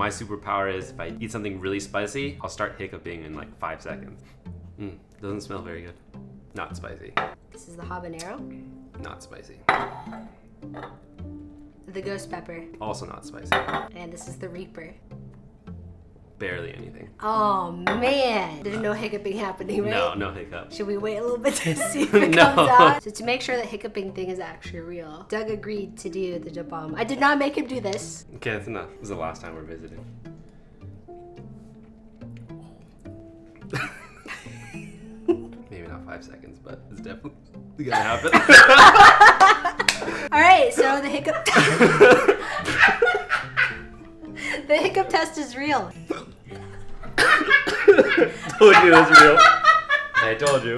My superpower is if I eat something really spicy, I'll start hiccuping in like 5 seconds. Doesn't smell very good. Not spicy. This is the habanero. Not spicy. The ghost pepper. Also not spicy. And this is the reaper. Barely anything. Oh man, there's no hiccuping happening, right? No, no hiccup. Should we wait a little bit to see if it No. comes out? So to make sure that hiccuping thing is actually real, Doug agreed to do the jabam. I did not make him do this. Okay, that's enough. This is the last time we're visiting. Maybe not 5 seconds, but it's definitely gonna happen. All right, so the hiccup the hiccup test is real. Told you it was real. I told you.